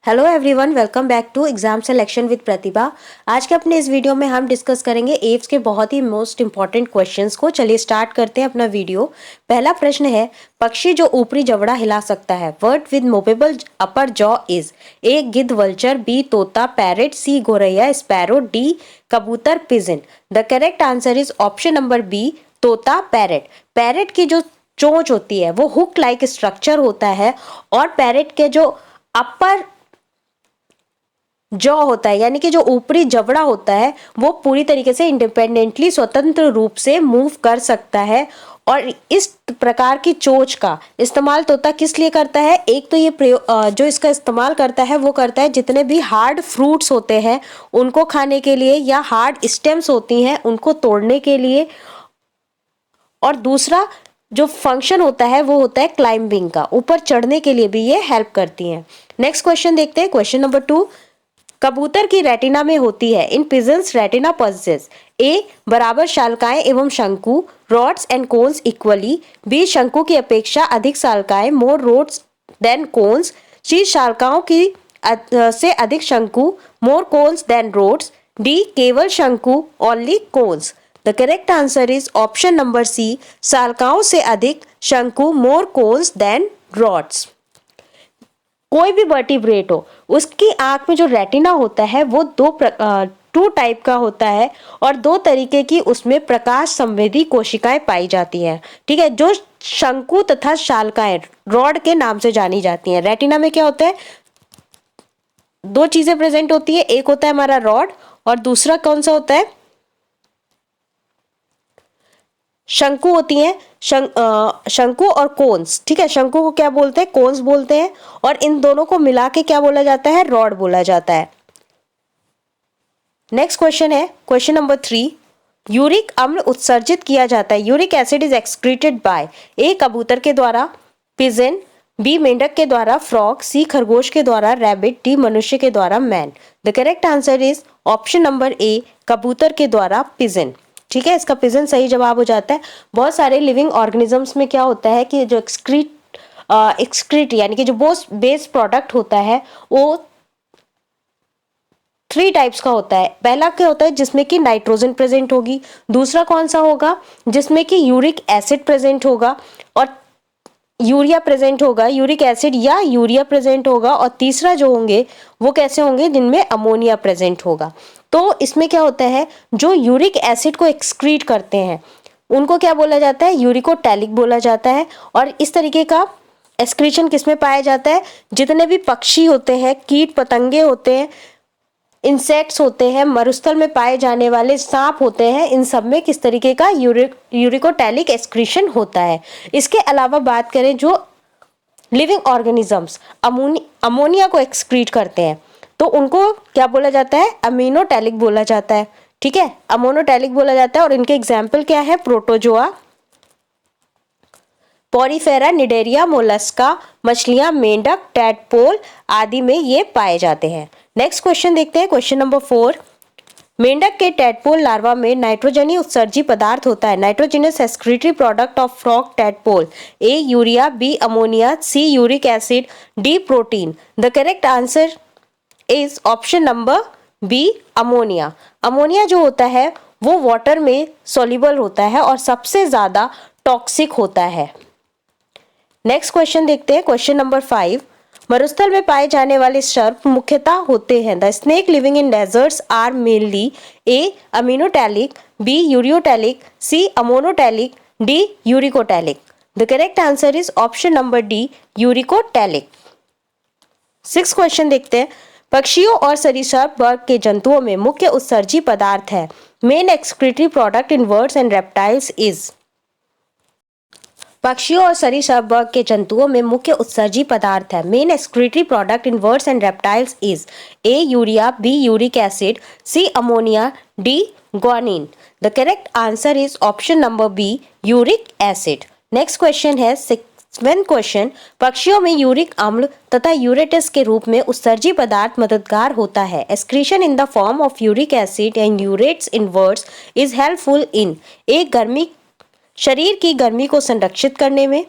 Hello everyone, welcome back to exam selection with Pratibha. आज के अपने इस वीडियो में हम डिस्कस करेंगे एव्स के बहुत ही मोस्ट इंपॉर्टेंट क्वेश्चंस को। चलिए स्टार्ट करते हैं अपना वीडियो। पहला प्रश्न है, पक्षी जो ऊपरी जबड़ा हिला सकता है, word with movable upper jaw is? A गिद्ध, वल्चर, बी तोता, पैरेट, सी गौरैया, स्पैरो, डी कबूतर, pigeon. The correct answer is option number B, तोता, पैरेट। पैरेट की जो चोंच होती है वो हुक लाइक स्ट्रक्चर होता है और पैरेट के जो अपर जॉ होता है यानी कि जो ऊपरी जबड़ा होता है वो पूरी तरीके से इंडिपेंडेंटली स्वतंत्र रूप से मूव कर सकता है। और इस प्रकार की चोंच का इस्तेमाल तोता किस लिए करता है? एक तो ये जो इसका इस्तेमाल करता है वो करता है जितने भी हार्ड फ्रूट्स होते हैं उनको खाने के लिए, या हार्ड स्टेम्स होती हैं उनको तोड़ने के लिए। और दूसरा जो फंक्शन होता है वो होता है क्लाइंबिंग का, ऊपर चढ़ने के लिए भी ये हेल्प करती हैं। नेक्स्ट क्वेश्चन देखते हैं, क्वेश्चन नंबर 2। कबूतर की रेटिना में होती है, in pigeons retina possess A बराबर शालकाएं एवं शंकु, rods and cones equally, B शंकु की अपेक्षा अधिक शालकाएं, more rods than cones, C शालकाओं की से अधिक शंकु, more cones than rods, D केवल शंकु only cones. The correct answer is option number C, शालकाओं से अधिक शंकु, मोर कोन्स देन रॉड्स। कोई भी वर्टिब्रेट हो उसकी आंख में जो रेटिना होता है वो टू टाइप का होता है और दो तरीके की उसमें प्रकाश संवेदी कोशिकाएं पाई जाती हैं। ठीक है, जो शंकु तथा शालकाएं रॉड के नाम से जानी जाती हैं। रेटिना में क्या होता है, दो चीजें प्रेजेंट होती है, एक होता है हमारा रॉड और दूसरा कौन सा होता है, शंकु होती हैं। शंकु और कोन्स। ठीक है, शंकु को क्या बोलते हैं, कोन्स बोलते हैं, और इन दोनों को मिला के क्या बोला जाता है, रॉड बोला जाता है। नेक्स्ट क्वेश्चन है, क्वेश्चन नंबर 3। यूरिक अम्ल उत्सर्जित किया जाता है, uric acid is excreted by? A कबूतर के द्वारा, पिजन, बी मेंढक के द्वारा, फ्रॉग, सी खरगोश के द्वारा, रैबिट, डी मनुष्य के द्वारा, man. The correct answer is option number A, कबूतर के द्वारा, पिजन। ठीक है, इसका पिजन सही जवाब हो जाता है। बहुत सारे लिविंग ऑर्गेनिजम्स में क्या होता है कि जो एक्सक्रीट यानी कि जो बेस प्रोडक्ट होता है वो 3 टाइप्स का होता है। पहला क्या होता है जिसमें कि नाइट्रोजन प्रेजेंट होगी, दूसरा कौन सा होगा जिसमें कि यूरिक एसिड प्रेजेंट होगा और यूरिया प्रेजेंट होगा, यूरिक एसिड या यूरिया प्रेजेंट होगा, और तीसरा जो होंगे वो कैसे होंगे, जिनमें अमोनिया प्रेजेंट होगा। तो इसमें क्या होता है, जो यूरिक एसिड को एक्सक्रीट करते हैं उनको क्या बोला जाता है, यूरिकोटैलिक बोला जाता है। और इस तरीके का एक्सक्रीशन किसमें पाया जाता है, जितने भी पक्षी होते हैं, कीट पतंगे होते हैं, इंसेक्ट्स होते हैं, मरुस्थल में पाए जाने वाले सांप होते हैं, इन सब में किस तरीके का यूरिकोटैलिक एक्सक्रीशन होता है। इसके अलावा बात करें जो लिविंग ऑर्गेनिजम्स अमोनिया को एक्सक्रीट करते हैं तो उनको क्या बोला जाता है, अमीनोटैलिक बोला जाता है। ठीक है, अमोनोटैलिक बोला जाता है। और इनके एग्जाम्पल क्या है, प्रोटोजोआ, पॉरीफेरा, निडेरिया, मोलस्का, मछलियां, मेंढक, टैडपोल आदि में ये पाए जाते हैं। नेक्स्ट क्वेश्चन देखते हैं, क्वेश्चन नंबर 4। मेंढक के टैडपोल लार्वा में नाइट्रोजनी उत्सर्जी पदार्थ होता है, nitrogenous excretory product of frog tadpole? A urea, B ammonia, C uric acid, D protein. The correct answer is option number B, ammonia. Ammonia जो होता है वो वाटर में सॉल्युबल होता है और सबसे ज्यादा टॉक्सिक होता है। नेक्स्ट क्वेश्चन देखते हैं, क्वेश्चन नंबर 5। मरुस्थल में पाए जाने वाले सर्प मुख्यतः होते हैं, the snake living in deserts are mainly A aminotelic, B ureotelic, C ammonotelic, D uricotelic. The correct answer is option number D, uricotelic. 6 question देखते हैं, पक्षियों और सरीसृप वर्ग के जंतुओं में मुख्य उत्सर्जी पदार्थ है, main excretory product in birds and reptiles is? पक्षियों और सरीसृप वर्ग के जंतुओं में मुख्य उत्सर्जी पदार्थ है, main excretory product in birds and reptiles is? A urea, B uric acid, C ammonia, D guanine. The correct answer is option number B, uric acid. Next question है 7th क्वेश्चन, पक्षियों में यूरिक अम्ल तथा यूरेटस के रूप में उत्सर्जी पदार्थ मददगार होता है, excretion in the form of uric acid and urates in birds is helpful in? A गर्मी, शरीर की गर्मी को संरक्षित करने में,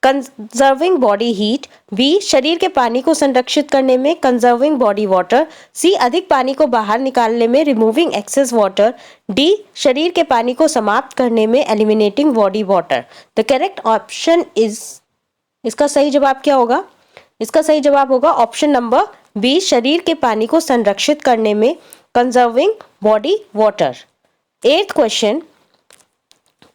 कंजर्विंग बॉडी हीट, बी शरीर के पानी को संरक्षित करने में कंजर्विंग बॉडी वाटर, सी अधिक पानी को बाहर निकालने में रिमूविंग एक्सेस वाटर, डी शरीर के पानी को समाप्त करने में eliminating body water. The correct option is, इसका सही जवाब क्या होगा? इसका सही जवाब होगा ऑप्शन नंबर बी, शरीर के पानी को संरक्षित करने में conserving body water. 8th question,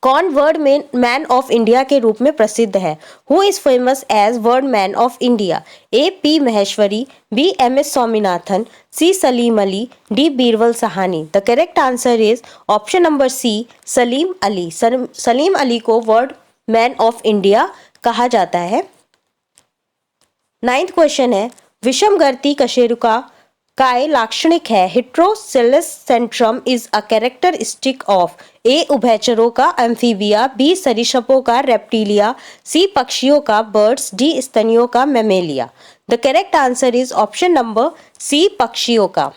कौन वर्ड मैन ऑफ इंडिया के रूप में प्रसिद्ध है? Who is famous as bird man of India? A P Maheshwari, B M S Swaminathan, C Salim Ali, D Birbal Sahni. The correct answer is option number C, Salim Ali. Salim Ali को bird man of India कहा जाता है। 9th क्वेश्चन है, विषमगर्ती कशेरुका काय लाक्षणिक है? Heterocoelous centrum is a characteristic of A उभयचरों का एम्फीबिया, बी सरीसृपों का रेप्टिलिया, सी पक्षियों का बर्ड्स, डी स्तनियों का mammalia. The correct answer is option number C, पक्षियों का।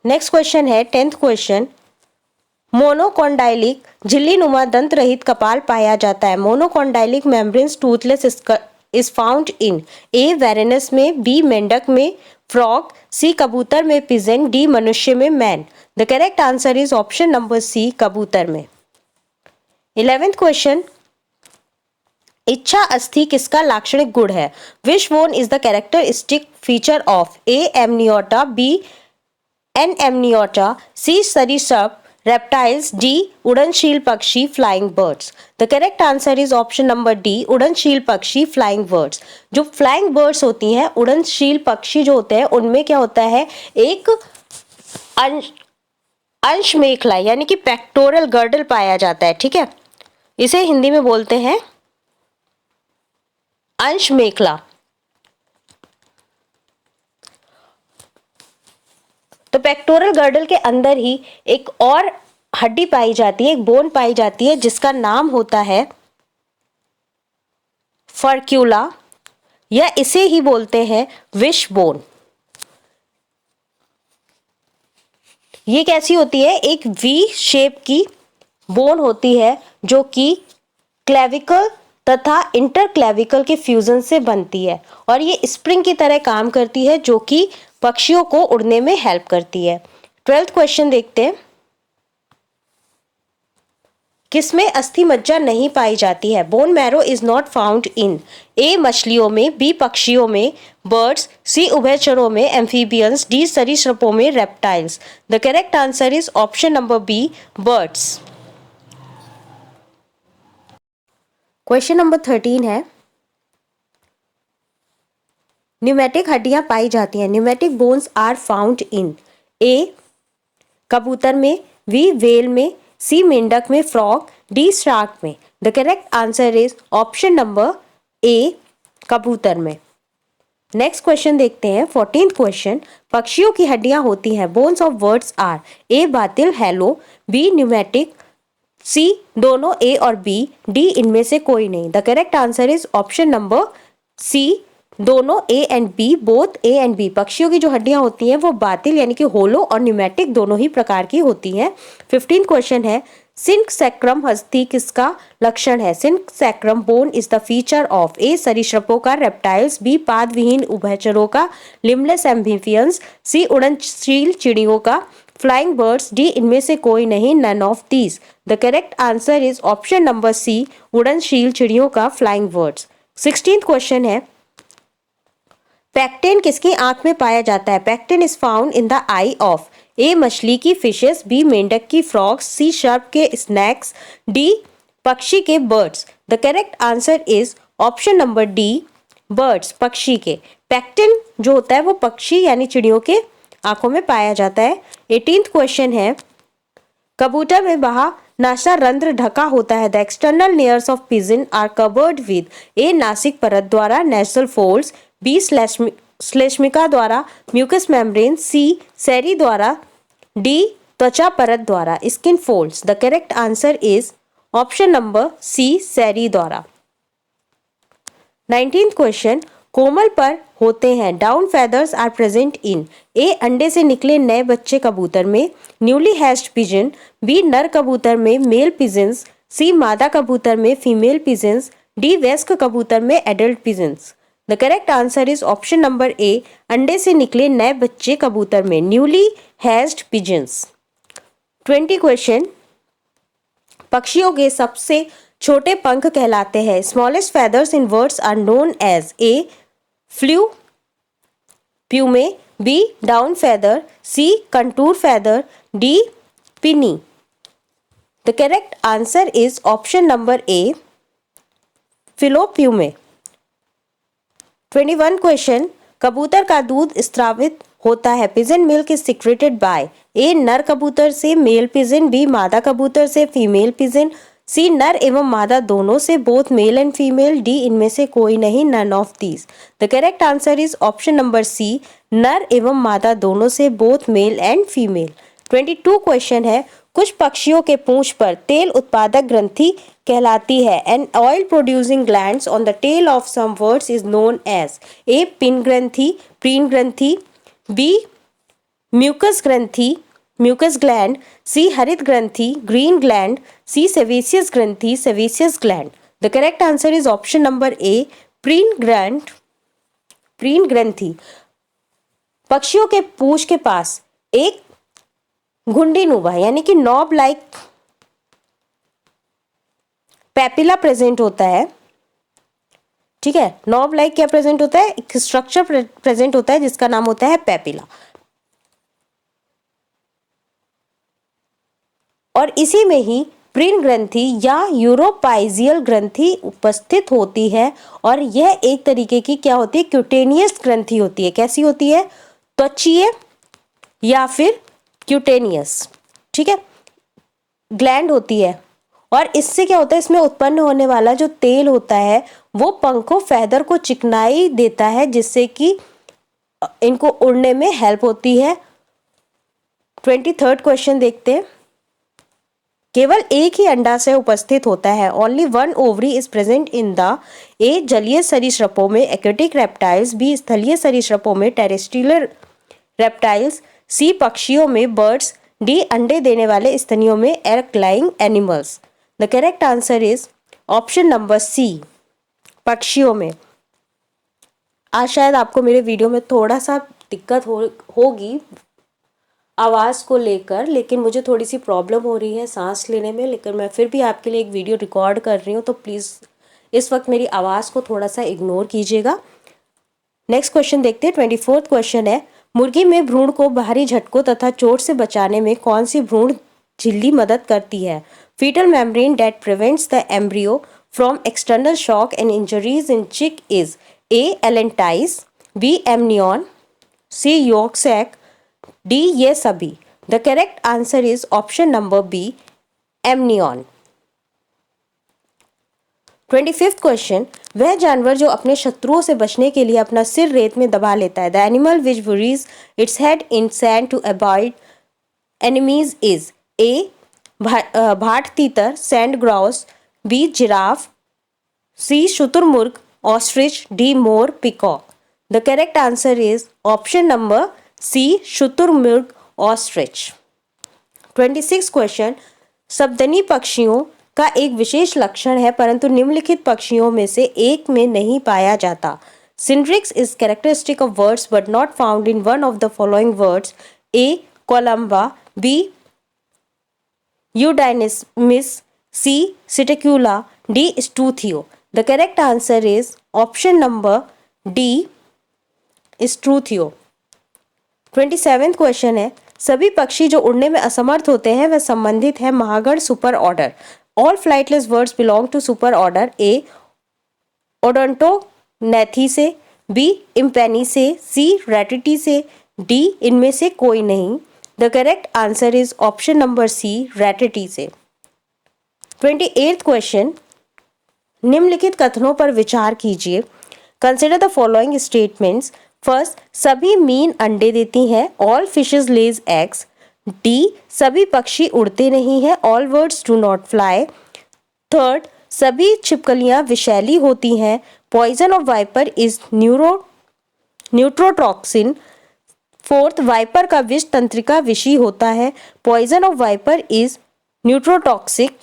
नेक्स्ट क्वेश्चन है 10th क्वेश्चन, मोनोकॉन्डाइलिक झिल्लीनुमा दंत रहित कपाल पाया जाता है। Monocondylic membranes toothless is found in A varanus में, बी मेंढक में फ्रॉग, सी कबूतर में पिजन, डी मनुष्य में man. The correct answer is option number C, कबूतर में। 11th क्वेश्चन, इच्छा अस्थि किसका लाक्षणिक गुण है? Wish bone is the characteristic feature of A amniota, B anamniota, C सरीसृप रेप्टाइल्स, डी उड़नशील पक्षी flying birds. The correct answer is option number D, उड़नशील पक्षी फ्लाइंग बर्ड्स। जो फ्लाइंग बर्ड्स होती हैं, उड़नशील पक्षी जो होते हैं, उनमें क्या होता है, एक अंश मेखला यानी कि पेक्टोरल गर्डल पाया जाता है। ठीक है, इसे हिंदी में बोलते हैं अंश मेखला। तो पेक्टोरल गर्डल के अंदर ही एक और हड्डी पाई जाती है, एक बोन पाई जाती है, जिसका नाम होता है फर्क्यूला, या इसे ही बोलते हैं विश बोन। ये कैसी होती है? एक वी शेप की बोन होती है जो कि क्लेविकल तथा इंटरक्लेविकल के फ्यूजन से बनती है, और ये स्प्रिंग की तरह काम करती है जो कि पक्षियों को उड़ने में हेल्प करती है। 12th क्वेश्चन देखते हैं, किसमें अस्थि मज्जा नहीं पाई जाती है? Bone marrow is not found in A मछलियों में, बी पक्षियों में बर्ड्स, सी उभयचरों में एम्फीबियंस, डी सरीसृपों में reptiles. The correct answer is option number B, birds. Question number 13 है, न्यूमेटिक हड्डियां पाई जाती हैं। Pneumatic bones are found in A कबूतर में, बी व्हेल में, सी मेंढक में फ्रॉग, डी शार्क में। The correct answer is option number A, कबूतर में। नेक्स्ट क्वेश्चन देखते हैं 14th क्वेश्चन, पक्षियों की हड्डियां होती हैं। Bones of birds R A बातिल हैलो, बी न्यूमेटिक, सी दोनों ए और बी, डी इनमें से कोई नहीं। The correct answer is option number C, दोनों A and B, both A and B. पक्षियों की जो हड्डियां होती हैं वो बातिल यानी कि होलो और न्यूमेटिक दोनों ही प्रकार की होती हैं। 15th क्वेश्चन है, सिंक सैक्रम हस्ती किसका लक्षण है? Synsacrum bone is the feature of A सरीसृपों का रेप्टाइल्स, बी पाद विहीन उभयचरों का लिमलेस एम्फीबियंस, सी उड़नशील चिड़ियों का फ्लाइंग बर्ड्स, डी इनमें से कोई नहीं, none of these. The correct answer is option number C, उड़नशील चिड़ियों का फ्लाइंग बर्ड्स। 16th क्वेश्चन है, पैक्टिन किसकी आंख में पाया जाता है? Pecten is found in the eye of A मछली की फिशेस, बी मेंढक की फ्रॉग्स, सी शार्क के स्नैक्स, डी पक्षी के birds. The correct answer is option number D, birds, पक्षी के। पैक्टिन जो होता है वो पक्षी यानी चिड़ियों के आंखों में पाया जाता है। 18th क्वेश्चन है, कबूतर में बाहा नासा रंध्र ढका होता है। The external layers of pigeon are covered with A नासिक परत द्वारा नेसल फोल्ड्स, बी श्लेष्मिका द्वारा म्यूकस मेम्ब्रेन, सी सेरी द्वारा, डी त्वचा परत द्वारा skin folds. The correct answer is option number C, cere द्वारा। 19th क्वेश्चन, कोमल पर होते हैं। Down feathers are present in A अंडे से निकले नए बच्चे कबूतर में, न्यूली हैच्ड पिजन, बी नर कबूतर में मेल पिजन्स, सी मादा कबूतर में फीमेल पिजन्स, डी वयस्क कबूतर में adult pigeons. The correct answer is option number A, अंडे से निकले नए बच्चे कबूतर में, न्यूली हैज्ड पिजन्स। 20 क्वेश्चन, पक्षियों के सबसे छोटे पंख कहलाते हैं। Smallest feathers in words are known as A filoplume, B down feather, C contour feather, D pennae. The correct answer is option number A, filoplume. 21 question, कबूतर का दूध स्रावित होता है। Pigeon milk is secreted by A नर कबूतर से mail pigeon, B मादा कबूतर से फीमेल पिजन, सी नर एवं मादा दोनों से both male and female, D इनमें से कोई नहीं none of these. The correct answer is option number C, नर एवं मादा दोनों से both male and female. 22 question है, कुछ पक्षियों के पूंछ पर तेल उत्पादक ग्रंथि कहलाती है। An oil producing glands on the tail of some birds is known as A pin ग्रंथि, प्रीन ग्रंथि, बी म्यूकस ग्रंथि, म्यूकस ग्लैंड, सी हरित ग्रंथि, ग्रीन ग्लैंड, सी सेवेसियस ग्रंथि, सेवेसियस gland. The correct answer is option number A, preen gland, preen ग्रंथि। पक्षियों के पूंछ के पास एक घुंडीनुमा यानी कि नॉब लाइक पैपिला प्रेजेंट होता है। ठीक है, नॉब लाइक क्या प्रेजेंट होता है, एक स्ट्रक्चर प्रेजेंट होता है जिसका नाम होता है पैपिला, और इसी में ही प्रीन ग्रंथि या यूरोपाइजियल ग्रंथि उपस्थित होती है, और यह एक तरीके की क्या होती है, क्यूटेनियस ग्रंथि होती है। कैसी होती है, त्वचीय या फिर क्यूटेनियस, ठीक है, ग्लैंड होती है। और इससे क्या होता है, इसमें उत्पन्न होने वाला जो तेल होता है वो पंखों फेदर को चिकनाई देता है, जिससे कि इनको उड़ने में हेल्प होती है। 23rd क्वेश्चन देखते हैं, केवल एक ही अंडा से उपस्थित होता है। Only one ovary is present in the ए जलीय सरीसृपों में एक्वेटिक रेप्टाइल्स, बी स्थलीय सरीसृपों में टेरेस्ट्रियल रेप्टाइल्स, सी पक्षियों में बर्ड्स, डी अंडे देने वाले स्तनियों में एयरक्लाइंग animals. The correct answer is option number C, पक्षियों में। आज शायद आपको मेरे वीडियो में थोड़ा सा दिक्कत होगी आवाज़ को लेकर, लेकिन मुझे थोड़ी सी प्रॉब्लम हो रही है सांस लेने में, लेकिन मैं फिर भी आपके लिए एक वीडियो रिकॉर्ड कर रही हूँ, तो प्लीज़ इस वक्त मेरी आवाज़ को थोड़ा सा इग्नोर कीजिएगा। नेक्स्ट क्वेश्चन देखते हैं। 24th क्वेश्चन है, मुर्गी में भ्रूण को बाहरी झटकों तथा चोट से बचाने में कौन सी भ्रूण झिल्ली मदद करती है। Foetal membrane that prevents the embryo from external shock and injuries in chick is A allantois, B amnion, C yolk sac, D ये सभी। The correct answer is option number B, amnion. 25th question, वह जानवर जो अपने शत्रुओं से बचने के लिए अपना सिर रेत में दबा लेता है। The animal which buries its head in sand to avoid enemies is A भाट तीतर, sand grouse, B giraffe, C शुतुरमुर्ग, ऑस्ट्रिच, डी मोर, peacock. The correct answer is option number C, शुतुरमुर्ग, ऑस्ट्रिच। 26 क्वेश्चन, सब्दनी पक्षियों का एक विशेष लक्षण है परंतु निम्नलिखित पक्षियों में से एक में नहीं पाया जाता। Syndrix is characteristic of words but not found in one of the following words, A Columba, B Eudynamys, C Psittacula, D Struthio. The correct answer is option number D, Struthio. 27th question है, सभी पक्षी जो उड़ने में असमर्थ होते हैं वह संबंधित है महागण super order. All flightless birds belong to super order A Odontognathae से, बी इम्पेनी से, सी रैटिटी से, डी इनमें से कोई नहीं। The correct answer is option number C, Ratitae से। 28th क्वेश्चन, निम्नलिखित कथनों पर विचार कीजिए। Consider the following statements. First, सभी मीन अंडे देती हैं, all fishes lays eggs. D, सभी पक्षी उड़ते नहीं हैं, all birds do not fly. Third, सभी छिपकलियां विषैली होती हैं, poison of viper is neurotoxin. Fourth, viper का विष तंत्रिका विषी होता है, poison of viper is neurotoxic.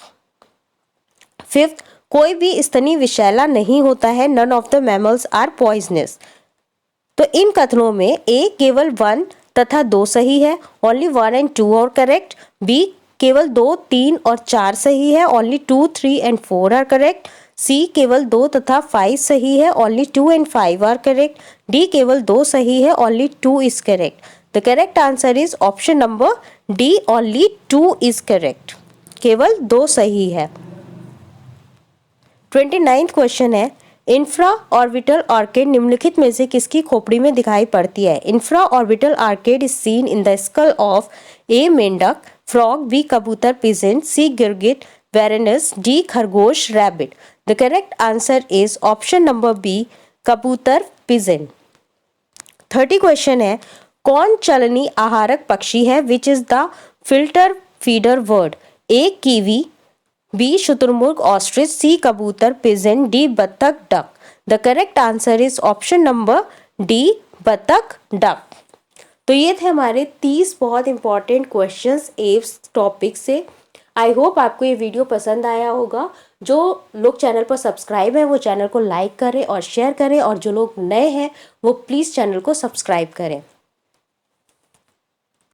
Fifth, कोई भी स्तनी विषैला नहीं होता है। None of the mammals are poisonous. तो इन कथनों में ए केवल 1 तथा 2 सही है, only 1 and 2 are correct. B केवल 2, 3 और 4 सही है, only 2, 3 and 4 are correct. C केवल 2 तथा 5 सही है, only 2 and 5 are correct. D केवल 2 सही है, only 2 is correct. The correct answer is option number D, only 2 is correct. केवल 2 सही है। 29th क्वेश्चन है, इंफ्रा ऑर्बिटल आर्केड निम्नलिखित में से किसकी खोपड़ी में दिखाई पड़ती है? Infra orbital arcade is seen in the skull of a मेंढक, फ्रॉग, बी कबूतर, पिजन, सी गिरगिट, वेरेनस, डी खरगोश, rabbit. The correct answer is option number B, कबूतर, पिजन। 30 क्वेश्चन है, कौन चलनी आहारक पक्षी है? Which is the filter feeder word? A kiwi, B शुतुरमुर्ग, ऑस्ट्रिच, सी कबूतर, पिजन, डी बतख, duck. The correct answer is option number D, बतख, डक। तो ये थे हमारे 30 बहुत इंपॉर्टेंट क्वेश्चंस एव्स टॉपिक से। आई होप आपको ये वीडियो पसंद आया होगा। जो लोग चैनल पर सब्सक्राइब हैं वो चैनल को लाइक करें और शेयर करें, और जो लोग नए हैं वो प्लीज़ चैनल को सब्सक्राइब करें।